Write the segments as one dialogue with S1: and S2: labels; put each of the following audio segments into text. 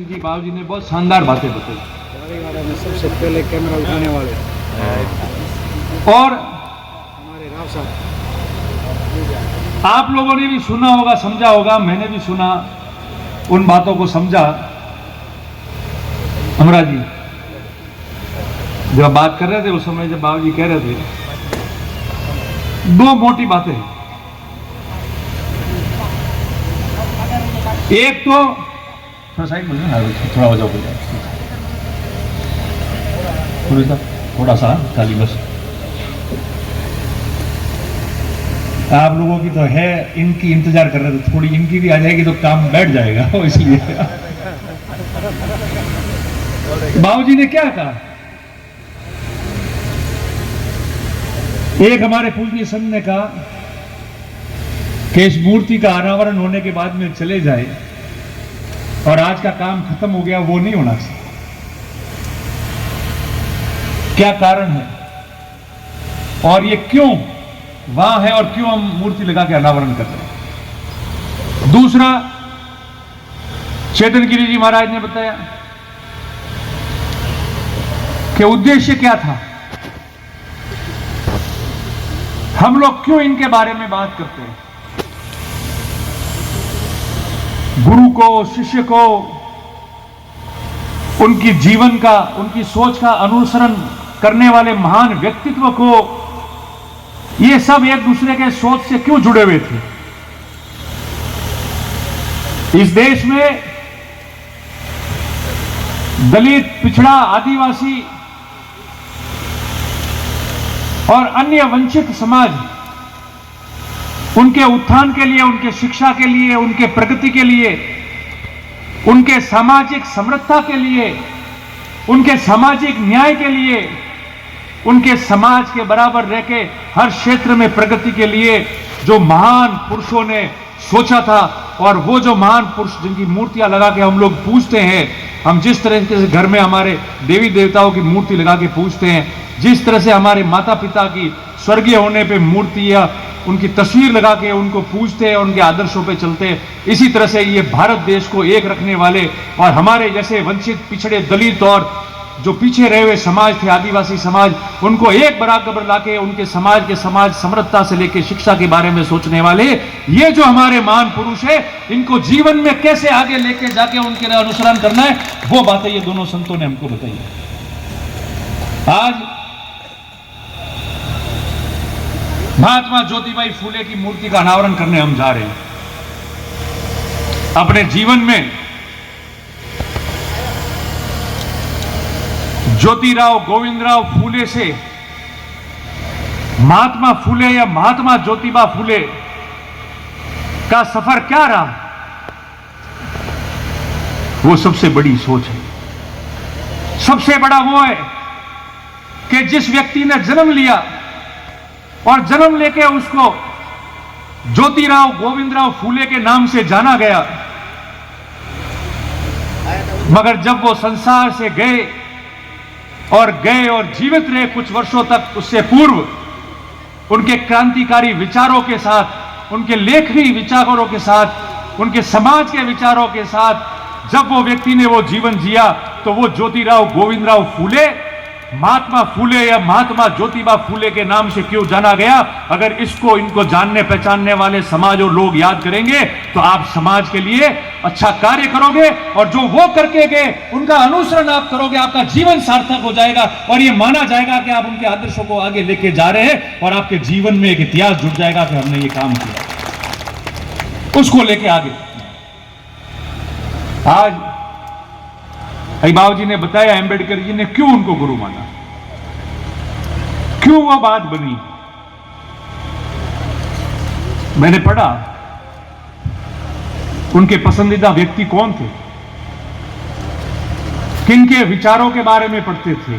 S1: जी बाबूजी ने बहुत शानदार बातें बताई।
S2: में सबसे पहले कैमरा उठाने वाले
S1: और
S2: हमारे राव साहब,
S1: आप लोगों ने भी सुना होगा, समझा होगा, मैंने भी सुना, उन बातों को समझा। अमरा जी जब बात कर रहे थे उस समय, जब बाबूजी कह रहे थे, दो मोटी बातें हैं। एक तो थोड़ा साइड में ना, थोड़ा हो जाओ, थोड़ा सा खाली बस। आप लोगों की तो है, इनकी इंतजार कर रहे थे, थोड़ी इनकी भी आ जाएगी तो काम बैठ जाएगा इसलिए। बाबूजी ने क्या कहा? एक हमारे पूजनीय संत ने कहा कि इस मूर्ति का अनावरण होने के बाद में चले जाए और आज का काम खत्म हो गया, वो नहीं होना चाहिए। क्या कारण है और ये क्यों वहां है और क्यों हम मूर्ति लगा के अनावरण कर रहे हैं? दूसरा, चेतन गिरी जी महाराज ने बताया कि उद्देश्य क्या था, हम लोग क्यों इनके बारे में बात करते हैं। गुरु को, शिष्य को, उनकी जीवन का, उनकी सोच का अनुसरण करने वाले महान व्यक्तित्व को, ये सब एक दूसरे के सोच से क्यों जुड़े हुए थे। इस देश में दलित, पिछड़ा, आदिवासी और अन्य वंचित समाज, उनके उत्थान के लिए, उनके शिक्षा के लिए, उनके प्रगति के लिए, उनके सामाजिक समृद्धता के लिए, उनके सामाजिक न्याय के लिए, उनके समाज के बराबर रह के हर क्षेत्र में प्रगति के लिए जो महान पुरुषों ने सोचा था, और वो जो महान पुरुष जिनकी मूर्तियां लगा के हम लोग पूजते हैं, हम जिस तरह से घर में हमारे देवी देवताओं की मूर्ति लगा के पूजते हैं, जिस तरह से हमारे माता पिता की स्वर्गीय होने पे मूर्ति या उनकी तस्वीर लगा के उनको पूजते हैं और उनके आदर्शों पे चलते हैं, इसी तरह से ये भारत देश को एक रखने वाले और हमारे जैसे वंचित, पिछड़े, दलित और जो पीछे रहे हुए समाज थे, आदिवासी समाज, उनको एक बराबर लाके उनके समाज के समाज समृद्धता से लेकर शिक्षा के बारे में सोचने वाले ये जो हमारे महान पुरुष है, इनको जीवन में कैसे आगे लेके जाके उनके अनुसरण करना है, वो बातें ये दोनों संतों ने हमको बताई। आज महात्मा ज्योतिबाई फूले की मूर्ति का अनावरण करने हम जा रहे हैं। अपने जीवन में ज्योतिराव गोविंदराव फूले से महात्मा फूले या महात्मा ज्योतिबा फूले का सफर क्या रहा, वो सबसे बड़ी सोच है। सबसे बड़ा वो है कि जिस व्यक्ति ने जन्म लिया और जन्म लेके उसको ज्योतिराव गोविंदराव फूले के नाम से जाना गया, मगर जब वो संसार से गए और जीवित रहे कुछ वर्षों तक, उससे पूर्व उनके क्रांतिकारी विचारों के साथ, उनके लेखनी विचारों के साथ, उनके समाज के विचारों के साथ जब वो व्यक्ति ने वो जीवन जिया, तो वो ज्योतिराव गोविंदराव फूले महात्मा फूले या महात्मा ज्योतिबा फूले के नाम से क्यों जाना गया। अगर इसको, इनको जानने पहचानने वाले समाज और लोग याद करेंगे तो आप समाज के लिए अच्छा कार्य करोगे, और जो वो करके गए उनका अनुसरण आप करोगे, आपका जीवन सार्थक हो जाएगा और ये माना जाएगा कि आप उनके आदर्शों को आगे लेके जा रहे हैं, और आपके जीवन में एक इतिहास जुड़ जाएगा कि हमने ये काम किया, उसको लेके आगे। आज बाबू जी ने बताया अंबेडकर जी ने क्यों उनको गुरु माना, क्यों वह बात बनी। मैंने पढ़ा उनके पसंदीदा व्यक्ति कौन थे, किनके विचारों के बारे में पढ़ते थे,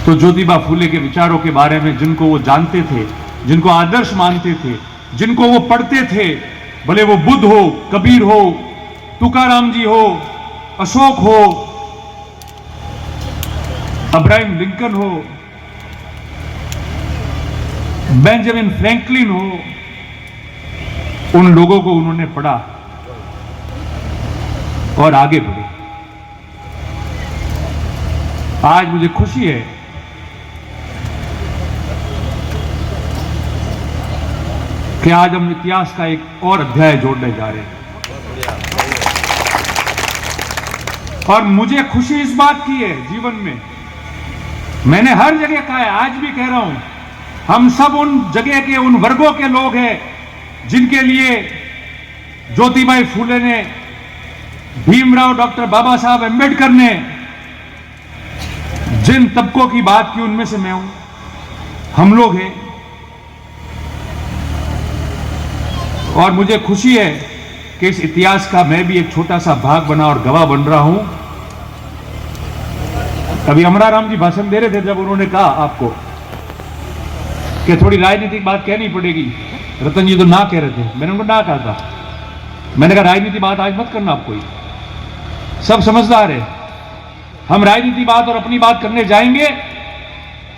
S1: तो ज्योतिबा फूले के विचारों के बारे में, जिनको वो जानते थे, जिनको आदर्श मानते थे, जिनको वो पढ़ते थे, भले वो बुद्ध हो, कबीर हो, तुकाराम जी हो, अशोक हो, अब्राहम लिंकन हो, बेंजामिन फ्रैंकलिन हो, उन लोगों को उन्होंने पढ़ा और आगे बढ़े। आज मुझे खुशी है कि आज हम इतिहास का एक और अध्याय जोड़ने जा रहे हैं। और मुझे खुशी इस बात की है जीवन में, मैंने हर जगह कहा है, आज भी कह रहा हूं, हम सब उन जगह के, उन वर्गों के लोग हैं जिनके लिए ज्योतिबाई फूले ने, भीमराव डॉक्टर बाबा साहब अंबेडकर ने जिन तबकों की बात की, उनमें से मैं हूं, हम लोग हैं। और मुझे खुशी है कि इस इतिहास का मैं भी एक छोटा सा भाग बना और गवाह बन रहा हूं। अभी अमराराम जी भाषण दे रहे थे, जब उन्होंने कहा आपको कि थोड़ी राजनीतिक बात कहनी पड़ेगी, रतन जी तो ना कह रहे थे, मैंने उनको ना कहा था। मैंने कहा राजनीतिक बात आज मत करना, आप कोई सब समझदार है, हम राजनीतिक बात और अपनी बात करने जाएंगे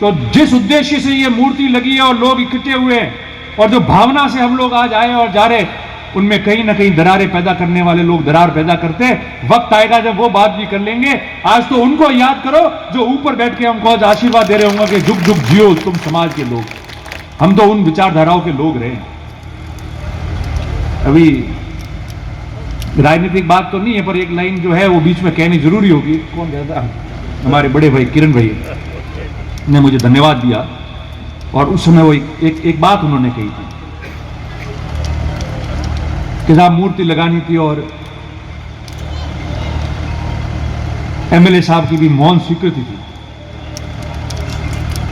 S1: तो जिस उद्देश्य से ये मूर्ति लगी है और लोग इकट्ठे हुए हैं और जो भावना से हम लोग आज आए और जा रहे, उनमें कहीं ना कहीं दरारें पैदा करने वाले लोग दरार पैदा करते हैं। वक्त आएगा जब वो बात भी कर लेंगे। आज तो उनको याद करो जो ऊपर बैठ के हमको आज आशीर्वाद दे रहे होंगे कि जुग जुग जियो तुम समाज के लोग। हम तो उन विचारधाराओं के लोग रहे। अभी राजनीतिक बात तो नहीं है, पर एक लाइन जो है वो बीच में कहनी जरूरी होगी। कौन कहता? हमारे बड़े भाई किरण भाई ने मुझे धन्यवाद दिया, और उस समय वो एक बात उन्होंने कही थी कि साहब मूर्ति लगानी थी और एमएलए साहब की भी मौन स्वीकृति थी।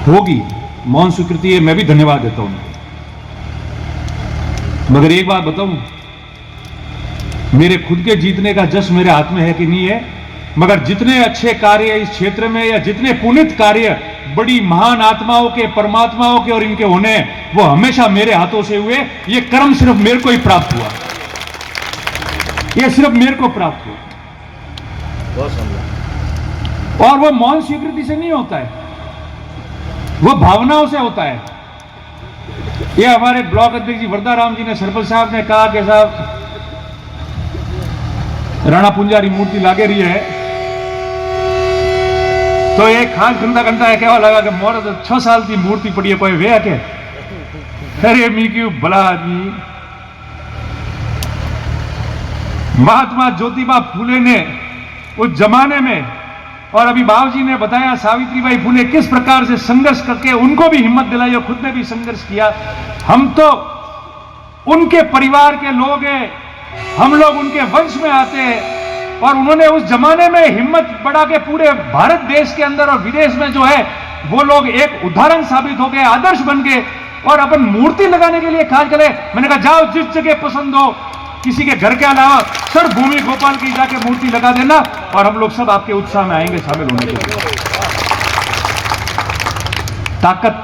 S1: होगी, मौन स्वीकृति है, मैं भी धन्यवाद देता हूं। मगर एक बात बताऊं, मेरे खुद के जीतने का जश्न मेरे हाथ में है कि नहीं है, मगर जितने अच्छे कार्य इस क्षेत्र में या जितने पुनीत कार्य बड़ी महान आत्माओं के, परमात्माओं के और इनके होने, वो हमेशा मेरे हाथों से हुए। ये कर्म सिर्फ मेरे को ही प्राप्त हुआ, ये सिर्फ मेरे को प्राप्त हुआ। और वो मौन स्वीकृति से नहीं होता है, वो भावनाओं से होता है। ये हमारे ब्लॉक अध्यक्ष जी वरदाराम जी ने, सरपंच साहब ने कहा कि साहब राणा पुंजारी मूर्ति लागे रही है, तो एक खास घंटा है, क्या लगा कि मोर 6 साल की मूर्ति पड़ी है, कोई वे के अरे मी क्यों भला आदमी। महात्मा ज्योतिबा फूले ने उस जमाने में, और अभी बाबू जी ने बताया सावित्रीबाई फूले किस प्रकार से संघर्ष करके उनको भी हिम्मत दिलाई और खुद ने भी संघर्ष किया। हम तो उनके परिवार के लोग हैं, हम लोग उनके वंश में आते हैं, और उन्होंने उस जमाने में हिम्मत बढ़ा के पूरे भारत देश के अंदर और विदेश में जो है वो लोग एक उदाहरण साबित हो गए, आदर्श बन गए। और अपन मूर्ति लगाने के लिए खास करे, मैंने कहा जाओ जिस जगह पसंद हो, किसी के घर के अलावा सर भूमि गोपाल की जाके मूर्ति लगा देना, और हम लोग सब आपके उत्साह में आएंगे शामिल होने के लिए। ताकत,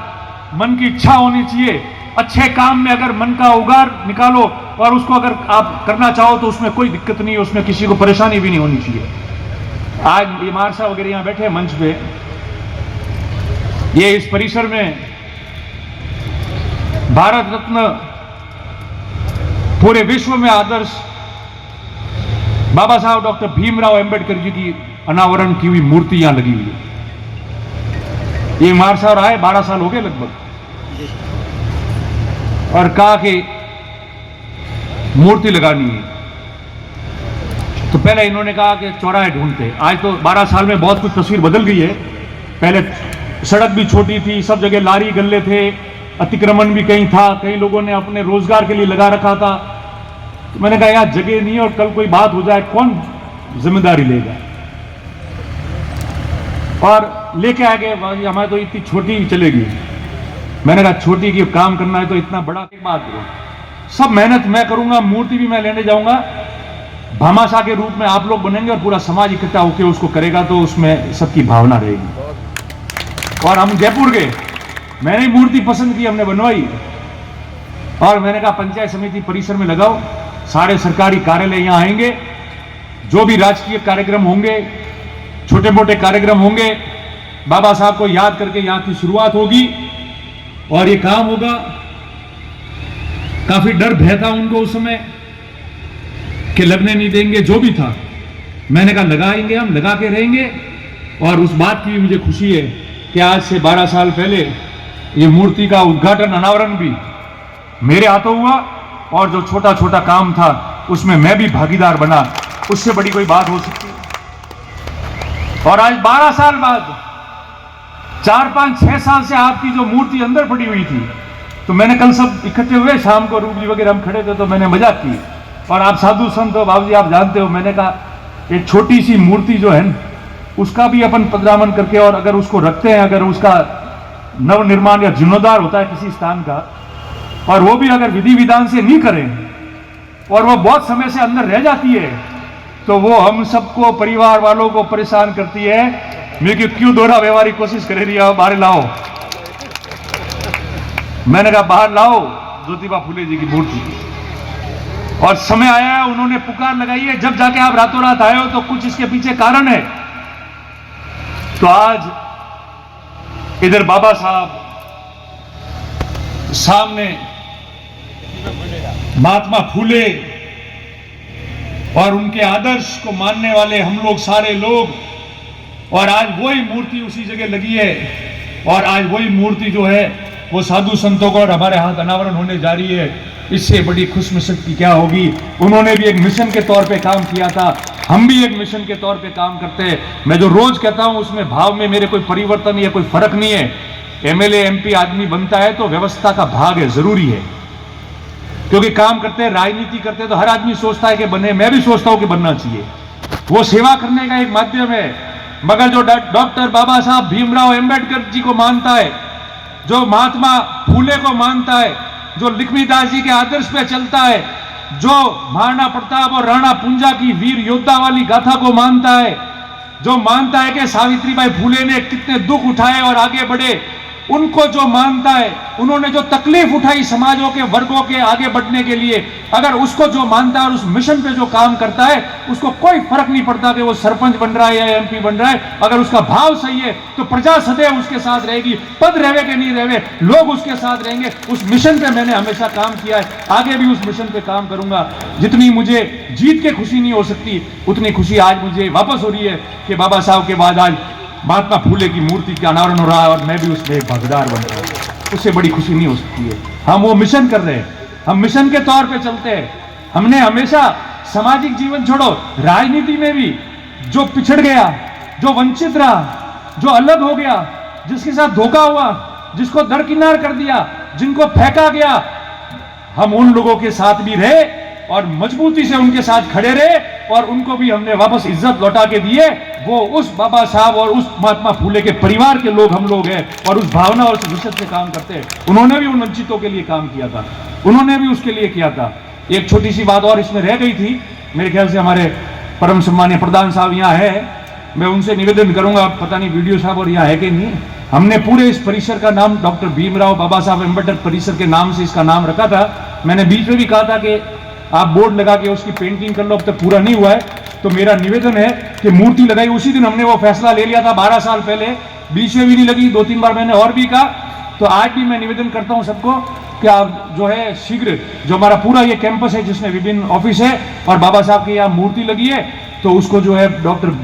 S1: मन की इच्छा होनी चाहिए। अच्छे काम में अगर मन का उगार निकालो और उसको अगर आप करना चाहो तो उसमें कोई दिक्कत नहीं है, उसमें किसी को परेशानी भी नहीं होनी चाहिए। आज ये मारसा वगैरह यहां बैठे मंच पे, ये इस परिसर में भारत रत्न, पूरे विश्व में आदर्श बाबा साहब डॉक्टर भीमराव अंबेडकर जी की अनावरण की हुई मूर्ति यहां लगी हुई है। ये मारसा और आए 12 साल हो गए लगभग, और कहा कि मूर्ति लगानी है। तो पहले इन्होंने कहा कि चौराहे ढूंढते, आज तो 12 साल में बहुत कुछ तस्वीर बदल गई है। पहले सड़क भी छोटी थी, सब जगह लारी गल्ले थे, अतिक्रमण भी कहीं था, कई लोगों ने अपने रोजगार के लिए लगा रखा था। तो मैंने कहा यार जगह नहीं है और कल कोई बात हो जाए कौन जिम्मेदारी लेगा, और लेके आ गए हमारे तो इतनी छोटी चलेगी। मैंने कहा छोटी की काम करना है तो इतना बड़ा एक बात करो, सब मेहनत मैं करूंगा, मूर्ति भी मैं लेने जाऊंगा, भामाशाह के रूप में आप लोग बनेंगे और पूरा समाज इकट्ठा होकर उसको करेगा, तो उसमें सबकी भावना रहेगी। और हम जयपुर गए, मैंने मूर्ति पसंद की, हमने बनवाई, और मैंने कहा पंचायत समिति परिसर में लगाओ, सारे सरकारी कार्यालय यहां आएंगे, जो भी राजकीय कार्यक्रम होंगे, छोटे मोटे कार्यक्रम होंगे, बाबा साहब को याद करके यहां की शुरुआत होगी और ये काम होगा। काफी डर भय था उनको उस समय कि लगने नहीं देंगे, जो भी था, मैंने कहा लगाएंगे, हम लगा के रहेंगे। और उस बात की भी मुझे खुशी है कि आज से 12 साल पहले ये मूर्ति का उद्घाटन, अनावरण भी मेरे हाथों हुआ, और जो छोटा छोटा काम था उसमें मैं भी भागीदार बना। उससे बड़ी कोई बात हो सकती है? और आज 12 साल बाद, 4, 5, 6 साल से आपकी जो मूर्ति अंदर पड़ी हुई थी, तो मैंने कल सब इकट्ठे हुए शाम को, रूप जी वगैरह हम खड़े थे, तो मैंने मजाक की। और आप साधु संत हो, बाबू जी आप जानते हो, मैंने कहा एक छोटी सी मूर्ति जो है उसका भी अपन पधरामन करके, और अगर उसको रखते हैं, अगर उसका नवनिर्माण या जीर्णोद्धार होता है किसी स्थान का, और वो भी अगर विधि विधान से नहीं करें और वो बहुत समय से अंदर रह जाती है, तो वो हम सबको, परिवार वालों को परेशान करती है। मैं क्यों दोहरा व्यवहारिक कोशिश करे रही है, बाहर लाओ। मैंने कहा बाहर लाओ ज्योतिबा फूले जी की मूर्ति। और समय आया है, उन्होंने पुकार लगाई है, जब जाके आप रातों रात आए हो तो कुछ इसके पीछे कारण है। तो आज इधर बाबा साहब, सामने महात्मा फूले और उनके आदर्श को मानने वाले हम लोग, सारे लोग, और आज वही मूर्ति उसी जगह लगी है। और आज वही मूर्ति जो है वो साधु संतों को और हमारे हाथ अनावरण होने जा रही है। इससे बड़ी खुशनसीबी क्या होगी। उन्होंने भी एक मिशन के तौर पे काम किया था, हम भी एक मिशन के तौर पे काम करते हैं। मैं जो रोज कहता हूं उसमें भाव में मेरे कोई परिवर्तन या कोई फर्क नहीं है। एमएलए एमपी आदमी बनता है तो व्यवस्था का भाग है, जरूरी है, क्योंकि काम करते हैं, राजनीति करते हैं, तो हर आदमी सोचता है कि बने, मैं भी सोचता हूं कि बनना चाहिए, वो सेवा करने का एक माध्यम है। मगर जो डॉक्टर बाबा साहब भीमराव अंबेडकर जी को मानता है, जो महात्मा फूले को मानता है, जो लक्ष्मीदास जी के आदर्श पे चलता है, जो महाराणा प्रताप और राणा पुंजा की वीर योद्धा वाली गाथा को मानता है, जो मानता है कि सावित्रीबाई फूले ने कितने दुख उठाए और आगे बढ़े, उनको जो मानता है, उन्होंने जो तकलीफ उठाई समाजों के वर्गों के आगे बढ़ने के लिए, अगर उसको जो मानता है और उस मिशन पे जो काम करता है, उसको कोई फर्क नहीं पड़ता कि वो सरपंच बन रहा है या एमपी बन रहा है। अगर उसका भाव सही है तो प्रजा सदैव उसके साथ रहेगी, पद रहे कि नहीं रहे, लोग उसके साथ रहेंगे। उस मिशन पे मैंने हमेशा काम किया है, आगे भी उस मिशन पे काम करूंगा। जितनी मुझे जीत के खुशी नहीं हो सकती, उतनी खुशी आज मुझे वापस हो रही है कि बाबा साहब के बाद आज महात्मा फूले की मूर्ति का अनावरण हो रहा है और मैं भी उसमें एक भागीदार बन रहा हूं। उससे बड़ी खुशी नहीं हो सकती है। हम वो मिशन कर रहे हैं, हम मिशन के तौर पे चलते हैं। हमने हमेशा सामाजिक जीवन छोड़ो, राजनीति में भी जो पिछड़ गया, जो वंचित रहा, जो अलग हो गया, जिसके साथ धोखा हुआ, जिसको दरकिनार कर दिया, जिनको फेंका गया, हम उन लोगों के साथ भी रहे और मजबूती से उनके साथ खड़े रहे और उनको भी हमने वापस इज्जत लौटा के दिए। वो उस बाबा साहब और उस महात्मा फूले के परिवार के लोग हम लोग हैं और उस भावना और उस विशेष से काम करते हैं। उन्होंने भी उन वंचितों के लिए काम किया था, उन्होंने भी उसके लिए किया था। एक छोटी सी बात और इसमें रह गई थी, मेरे ख्याल से हमारे परम सम्मानीय प्रधान साहब यहाँ है, मैं उनसे निवेदन करूंगा, पता नहीं वीडियो साहब और यहाँ है कि नहीं। हमने पूरे इस परिसर का नाम डॉक्टर भीमराव बाबा साहब अम्बेडकर परिसर के नाम से इसका नाम रखा था। मैंने बीच में भी कहा था कि आप बोर्ड लगा के उसकी पेंटिंग कर लो, अब तक पूरा नहीं हुआ है। तो मेरा निवेदन है कि मूर्ति लगाई उसी दिन हमने वो फैसला ले लिया था 12 साल पहले, बीच में भी नहीं लगी, 2-3 बार मैंने और भी कहा। तो आज भी मैं निवेदन करता हूं सबको कि आप जो है शीघ्र, जो हमारा पूरा ये कैंपस है जिसमें विभिन्न ऑफिस है और बाबा साहब की यहाँ मूर्ति लगी है, तो उसको जो है डॉक्टर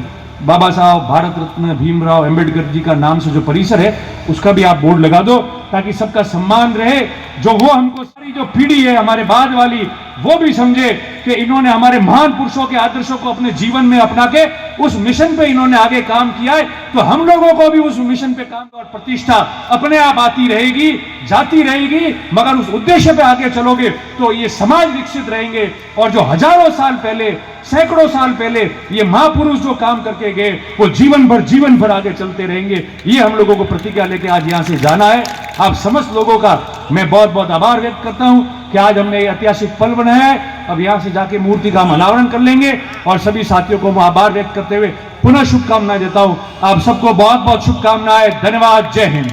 S1: बाबा साहब भारत रत्न भीमराव अंबेडकर जी का नाम से जो परिसर है उसका भी आप बोर्ड लगा दो, ताकि सबका सम्मान रहे। जो वो हमको सारी जो पीढ़ी है हमारे बाद वाली, वो भी समझे कि इन्होंने हमारे महान पुरुषों के आदर्शों को अपने जीवन में अपना के उस मिशन पे इन्होंने आगे काम किया है। तो हम लोगों को भी उस मिशन पे काम और प्रतिष्ठा अपने आप आती रहेगी, जाती रहेगी, मगर उस उद्देश्य पे आगे चलोगे तो ये समाज विकसित रहेंगे। और जो हजारों साल पहले, सैकड़ों साल पहले ये महापुरुष जो काम करके गए, वो जीवन भर आगे चलते रहेंगे। ये हम लोगों को प्रतिज्ञा लेके आज यहाँ से जाना है। आप समस्त लोगों का मैं बहुत बहुत आभार व्यक्त करता हूं कि आज हमने ये ऐतिहासिक पल बनाया है। अब यहाँ से जाके मूर्ति का हम अनावरण कर लेंगे और सभी साथियों को मैं आभार व्यक्त करते हुए पुनः शुभकामनाएं देता हूं। आप सबको बहुत बहुत शुभकामनाएं। धन्यवाद। जय हिंद।